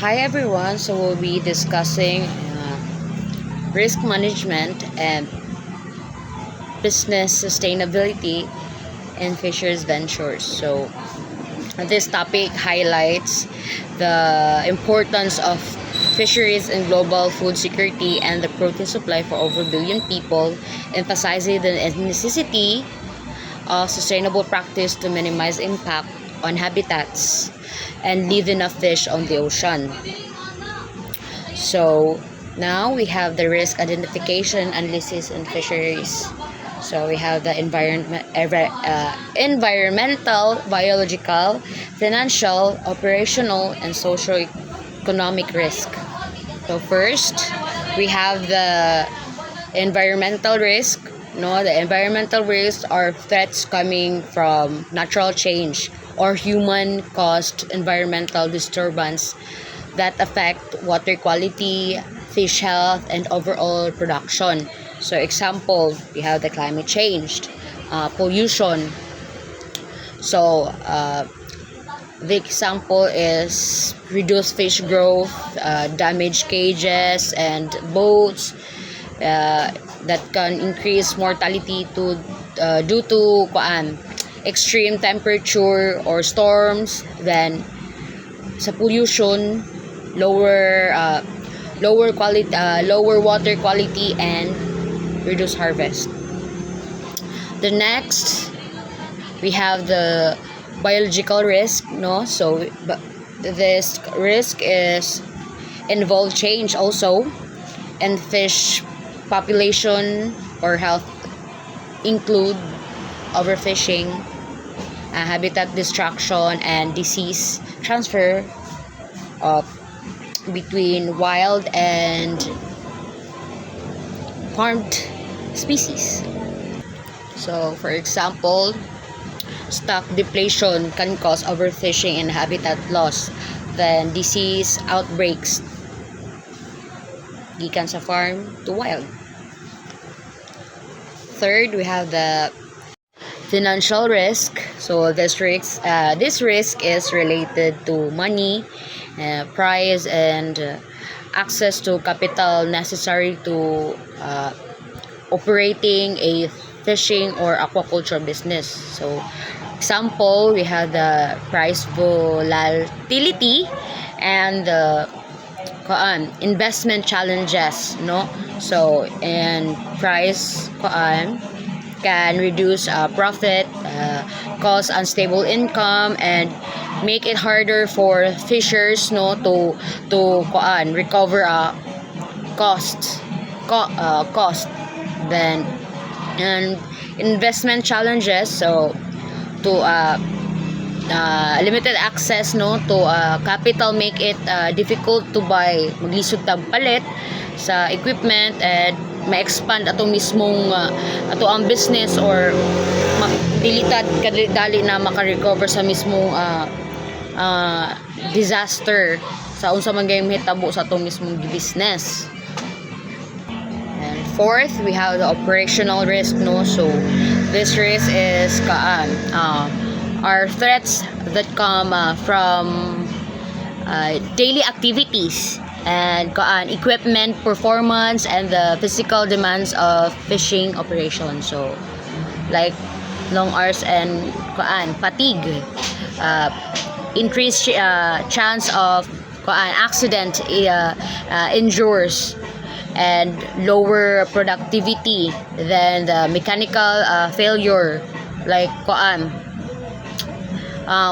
Hi everyone, so we'll be discussing risk management and business sustainability in Fisher's Ventures. So this topic highlights the importance of fisheries in global food security and the protein supply for over a billion people, emphasizing the necessity of sustainable practice to minimize impact on habitats and leave enough fish on the ocean. So now we have the risk identification, analysis, and fisheries. So we have the environmental, biological, financial, operational, and socio-economic risk. So first, we have the environmental risk. The environmental risks are threats coming from natural change or human-caused environmental disturbance that affect water quality, fish health, and overall production. So example, we have the climate change, pollution. So the example is reduced fish growth, damaged cages and boats, that can increase mortality due to extreme temperature or storms. Then sa pollution, lower water quality and reduced harvest. The next, we have the biological risk. So this risk is involve change also, and fish population or health include overfishing, habitat destruction, and disease transfer between wild and farmed species. So for example, stock depletion can cause overfishing and habitat loss. Then disease outbreaks gikan sa farm to wild. Third, we have the financial risk. So this risk is related to money, price, and access to capital necessary to operating a fishing or aquaculture business. So example, we have the price volatility and the investment challenges. So and price can reduce profit, cause unstable income, and make it harder for fishers to recover cost. Then and investment challenges, so to limited access to capital make it difficult to buy, maglisod tag palit sa equipment, and ma-expand atong mismong ato ang business, or dilitad kadali na maka-recover sa mismong disaster sa unsa man gayong hitabo sa atong mismong business. And fourth, we have the operational risk. So this risk is are threats that come from daily activities and equipment performance and the physical demands of fishing operations. So like long hours and fatigue, increased chance of accident, injuries, and lower productivity. Then the mechanical failure, like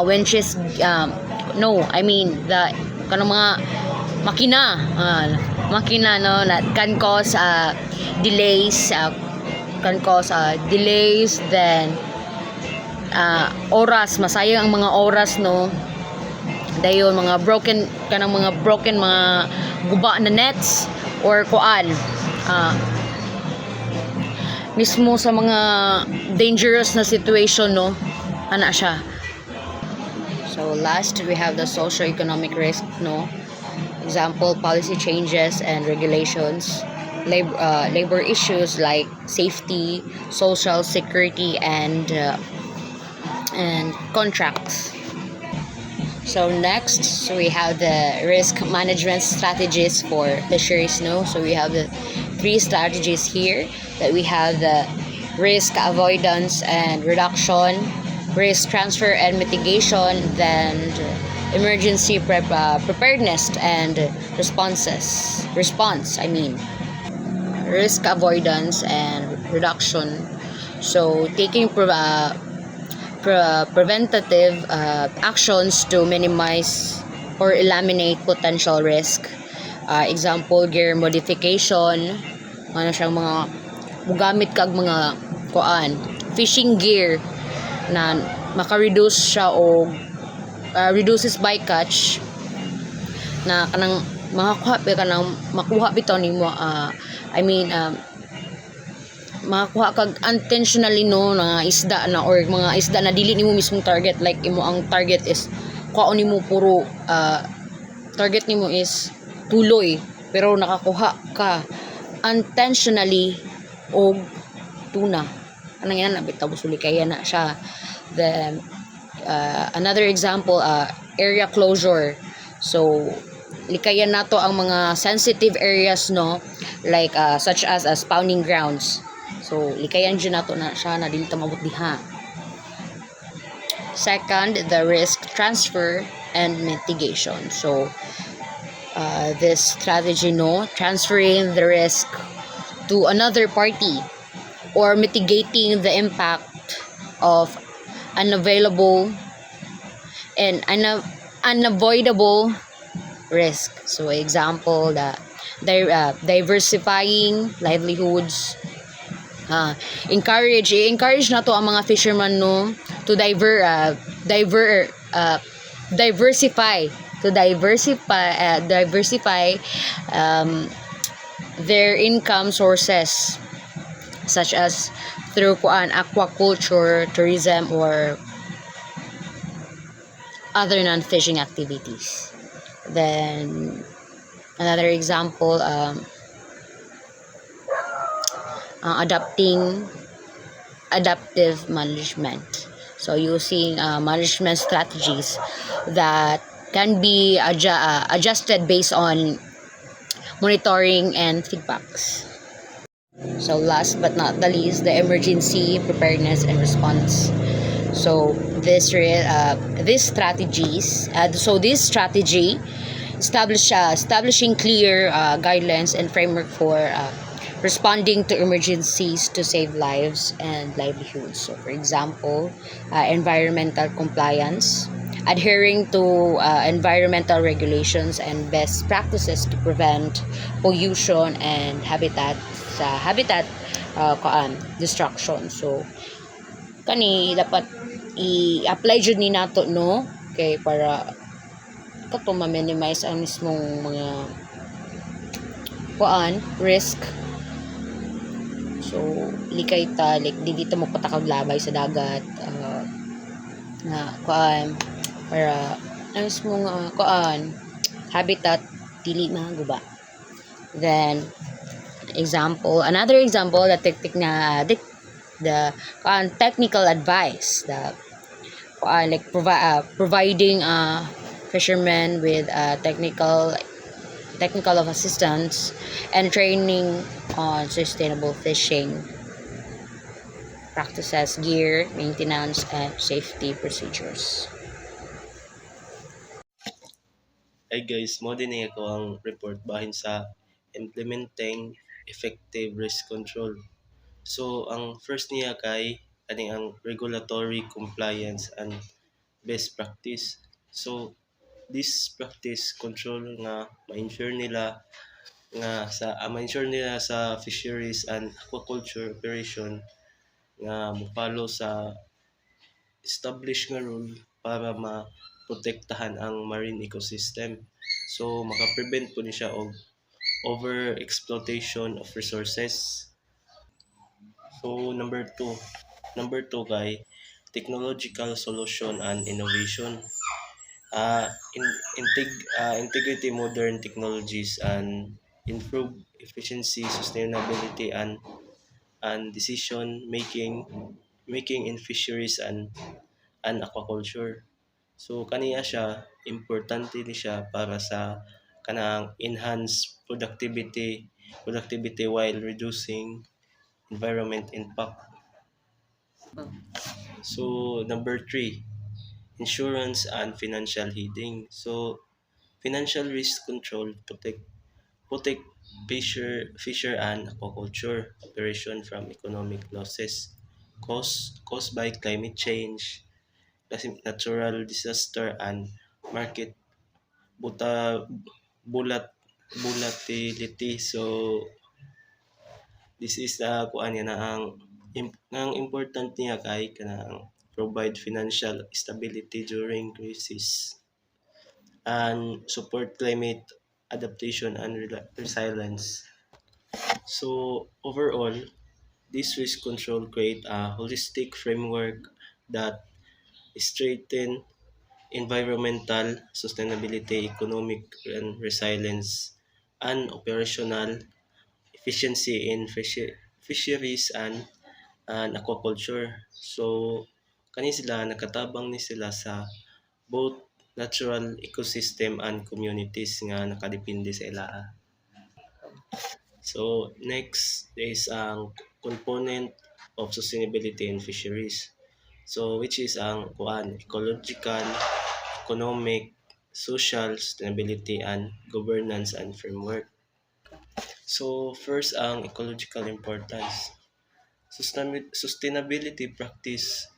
winches, the kanang mga makina that can cause delays, then oras, masayang ang mga oras, dayon mga broken mga guba na nets, or mismo sa mga dangerous na situation, ana siya. So last, we have the socio-economic risk. Example, policy changes and regulations, labor issues like safety, social security, and contracts. So next, so we have the risk management strategies for fisheries. No, so we have the three strategies here. That we have the risk avoidance and reduction, risk transfer and mitigation, then emergency preparedness and response. I mean, risk avoidance and reduction. So taking preventative actions to minimize or eliminate potential risk. Example, gear modification, ano siyang mga mugamit kag mga kuan, fishing gear na maka-reduce siya o reduces bycatch na kanang makakuha pa kanang makuha bitaw nimo I mean makakuha kag intentionally no na isda na or mga isda na dili nimo mismong target, like imo ang target is kuha nimo puro target nimo is tuloy pero nakakuha ka intentionally og tuna, anong yan nabitaw busuli kaya na siya. Then another example, area closure. So likayan nato ang mga sensitive areas no, like such as spawning grounds. So likayan dyan nato na siya na dili ta mabot diha. Second, the risk transfer and mitigation. So this strategy no, transferring the risk to another party or mitigating the impact of unavoidable risk. So example, the diversifying livelihoods. Encourage na to ang mga fishermen no to diversify their income sources, such as through aquaculture, tourism, or other non-fishing activities. Then another example, adaptive management. So using management strategies that can be adjusted based on monitoring and feedbacks. So last but not the least, the emergency preparedness and response. So this strategy establishing clear guidelines and framework for responding to emergencies to save lives and livelihoods. So for example, environmental compliance, adhering to environmental regulations and best practices to prevent pollution and habitat destruction. So kani dapat i-apply jud ni nato no, okay, para kato ma-minimize ang mismong mga risk. So likay ta, like di dito magpatakag labay sa dagat na para ang mismong habitat dili maguba. Then another example, the technical advice, providing fishermen with technical of assistance and training on sustainable fishing practices, gear, maintenance, and safety procedures. Hi guys, mo din ako ang report bahin sa implementing effective risk control. So, ang first niya kay ani ang regulatory compliance and best practice. So, this practice control nga ma-ensure nila sa fisheries and aquaculture operation nga mo-follow sa established nga rule para maprotektahan ang marine ecosystem. So maka-prevent po ni siya og over-exploitation of resources. So number two kay technological solution and innovation. Integrity modern technologies and improve efficiency, sustainability, and decision making in fisheries and aquaculture. So kaniya siya importante ni siya para sa kanang enhance productivity while reducing environment impact. So number three, insurance and financial heeding. So financial risk control protect fisher and aquaculture operation from economic losses caused by climate change, natural disaster, and market buta, bulat, volatility. So this is kuan niya na ang important niya kay kanang provide financial stability during crisis and support climate adaptation and resilience. So overall, this risk control create a holistic framework that strengthen environmental sustainability, economic and resilience, and operational efficiency in fisheries and aquaculture. So kani sila nakatabang ni sila sa both natural ecosystem and communities nga nakadepende sa ilaha. So next is ang component of sustainability in fisheries. So which is ang kuan ecological, economic, social sustainability and governance and framework. So first ang ecological importance. Sustainability practice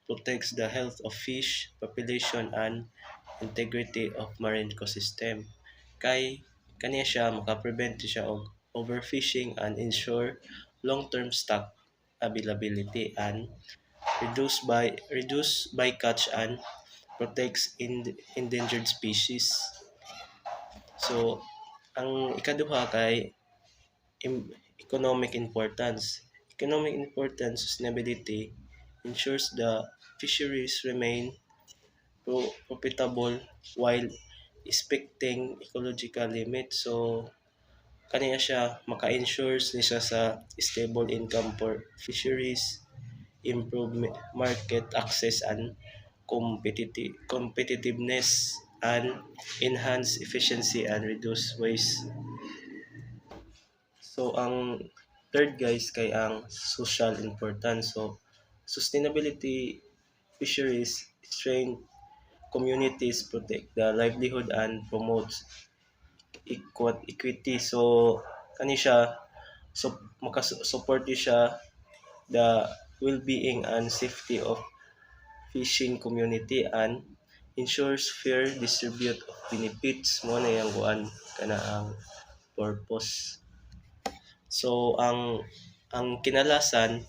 protects the health of fish population and integrity of marine ecosystem. Kay kaniya siya makaprevent siya og overfishing and ensure long-term stock availability and reduce by catch and protects endangered species. So ang ikaduha kay economic importance. Economic importance sustainability ensures the fisheries remain profitable while respecting ecological limits. So kaniya siya maka-ensures ni siya sa stable income for fisheries, improve market access and competitiveness, and enhance efficiency and reduce waste. So ang third guys kay ang social importance. So sustainability fisheries strength communities, protect the livelihood and promotes equity. So kani siya so makasupport siya the well-being and safety of fishing community and ensures fair distribute of benefits mo na yung kuan kana ang purpose. So ang kinalasan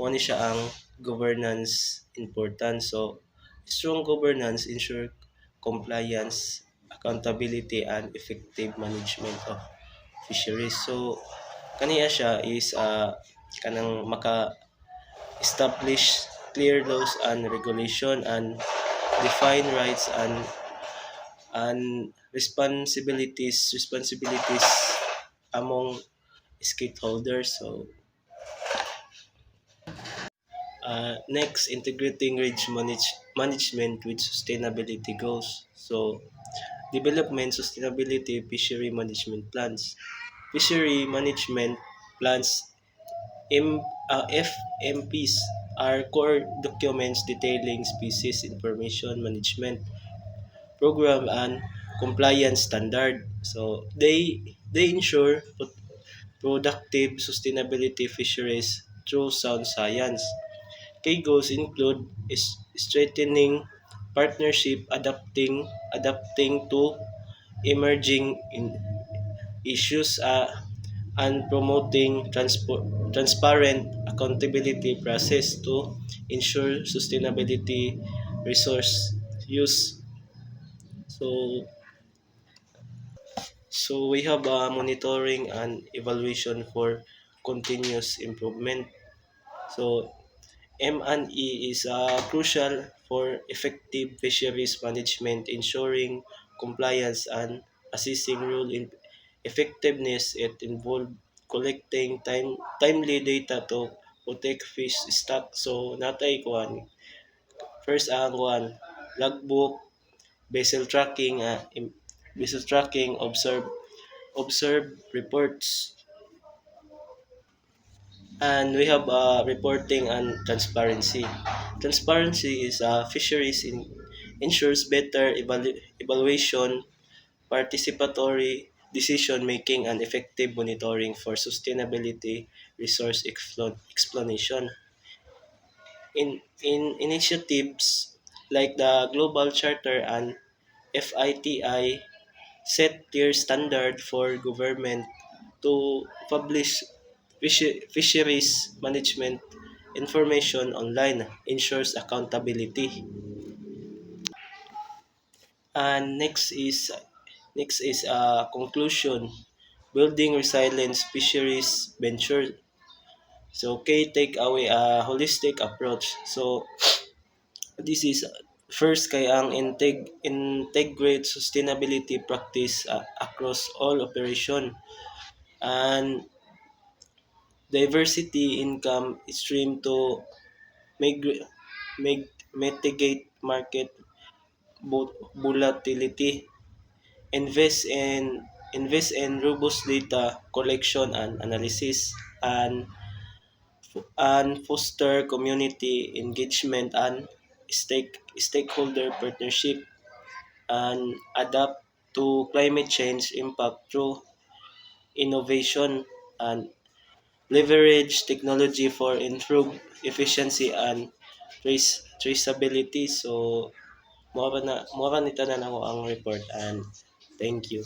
mo ni siya ang governance importance. So strong governance ensure compliance, accountability and effective management of fisheries. So kaniya siya is kanang maka establish clear laws and regulation and define rights and responsibilities among stakeholders. So next, integrating management with sustainability goals. So development sustainability fishery management plans. Fishery management plans FMPs are core documents detailing species information management program and compliance standard. So they ensure productive sustainability fisheries through sound science. Key goals include strengthening partnership, adapting to emerging issues, and promoting transparent accountability process to ensure sustainability resource use. So we have monitoring and evaluation for continuous improvement. So M&E is crucial for effective fisheries management, ensuring compliance and assessing rule in effectiveness. It involves collecting timely data to protect fish stock. So natay kuan first ang kuan logbook, vessel tracking, observe reports, and we have reporting and transparency. Transparency is fisheries ensures better evaluation, participatory decision making, and effective monitoring for sustainability resource explanation. In initiatives like the Global Charter and FITI set clear standard for government to publish fisheries management information online ensures accountability. And next is conclusion, building resilience fisheries venture. So key take away a holistic approach. So this is first kay ang integrate sustainability practice across all operation, and diversity income stream to mig- mitigate market volatility, invest in robust data collection and analysis, and foster community engagement and stakeholder partnership, and adapt to climate change impact through innovation, and leverage technology for improved efficiency and traceability. So, mora nito na ako ang report, and thank you.